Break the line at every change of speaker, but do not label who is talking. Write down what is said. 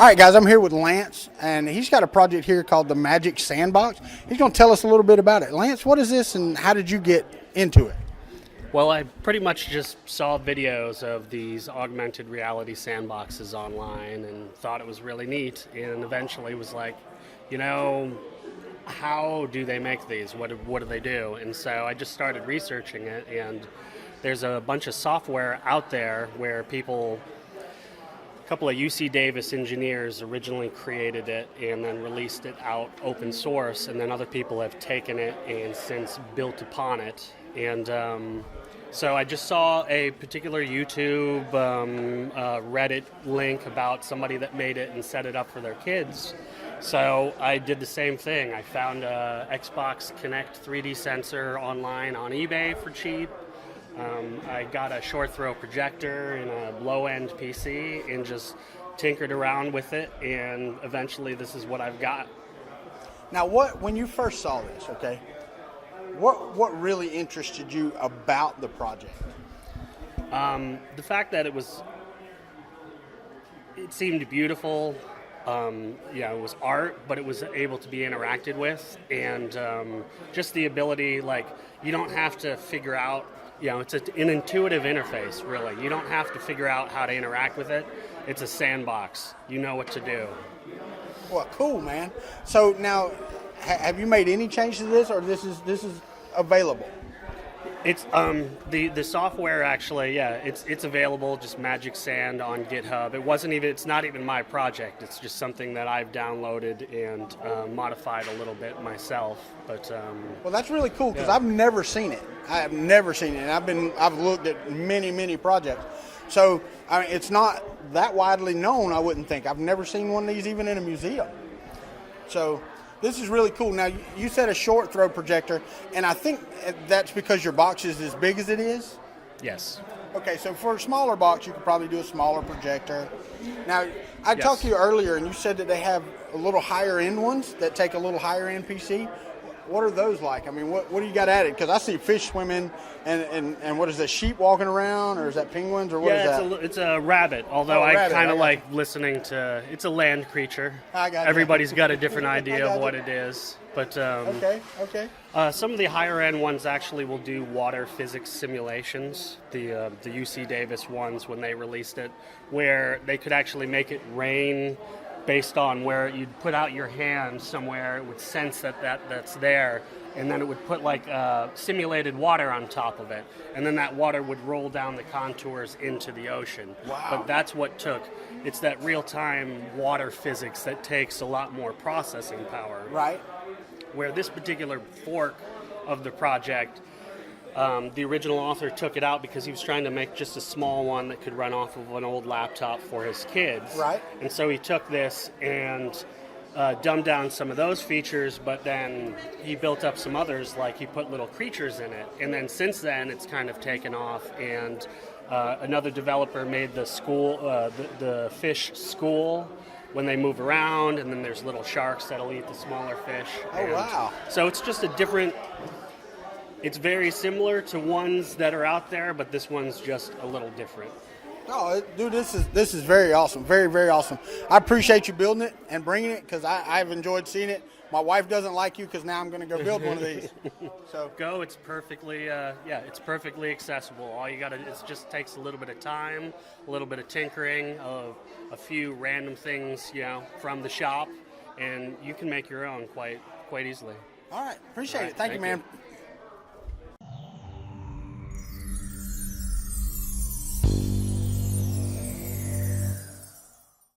All right, guys, I'm here with Lance, and he's got a project here called the Magic Sandbox. He's going to tell us a little bit about it. Lance, what is this, and how did you get into it?
Well, I pretty much just saw videos of these augmented reality sandboxes online and thought it was really neat, and eventually was like, you know, how do they make these? What do they do? And so I just started researching it, and there's a bunch of software out there where a couple of UC Davis engineers originally created it and then released it out open source, and then other people have taken it and since built upon it. And so I just saw a particular YouTube, Reddit link about somebody that made it and set it up for their kids. So I did the same thing. I found a Xbox Kinect 3D sensor online on eBay for cheap. I got a short throw projector and a low-end PC and just tinkered around with it, and eventually this is what I've got.
Now, when you first saw this, okay, what really interested you about the project?
The fact that it seemed beautiful. It was art, but it was able to be interacted with, and just the ability, like, you don't have to figure out, it's an intuitive interface, really. You don't have to figure out how to interact with it. It's a sandbox. You know what to do.
Well, cool, man. So now, have you made any changes to this, or this is available?
It's the software actually, it's available, just Magic Sand on GitHub. It's not even my project. It's just something that I've downloaded and modified a little bit myself. But
well, that's really cool because I've never seen it. And I've looked at many projects. So I mean, it's not that widely known, I wouldn't think. I've never seen one of these even in a museum. So this is really cool. Now, you said a short throw projector, and I think that's because your box is as big as it is?
Yes.
Okay, so for a smaller box, you could probably do a smaller projector. Now, I talked to you earlier, and you said that they have a little higher-end ones that take a little higher-end PC. What are those like? I mean, what do you got at it? Because I see fish swimming, and what is that, sheep walking around, or is that penguins, or what is that?
It's a rabbit, although I kind of like listening to, it's a land creature.
I got
Everybody's got a different idea of what it is. But
Okay.
some of the higher end ones actually will do water physics simulations. The UC Davis ones, when they released it, where they could actually make it rain based on where you'd put out your hand somewhere, it would sense that's there, and then it would put like simulated water on top of it, and then that water would roll down the contours into the ocean.
Wow.
But that's what it's that real-time water physics that takes a lot more processing power.
Right.
Where this particular fork of the project, the original author took it out because he was trying to make just a small one that could run off of an old laptop for his kids.
Right.
And so he took this and dumbed down some of those features, but then he built up some others, like he put little creatures in it. And then since then, it's kind of taken off, and another developer made the the fish school when they move around, and then there's little sharks that'll eat the smaller fish.
Oh, wow.
So it's just it's very similar to ones that are out there, but this one's just a little different.
Oh, dude, this is very awesome. Very, very awesome. I appreciate you building it and bringing it because I've enjoyed seeing it. My wife doesn't like you because now I'm going to go build one of these. So
it's perfectly, it's perfectly accessible. All you got to, it just takes a little bit of time, a little bit of tinkering, a few random things, from the shop, and you can make your own quite easily.
All right, appreciate it. Thank you, man.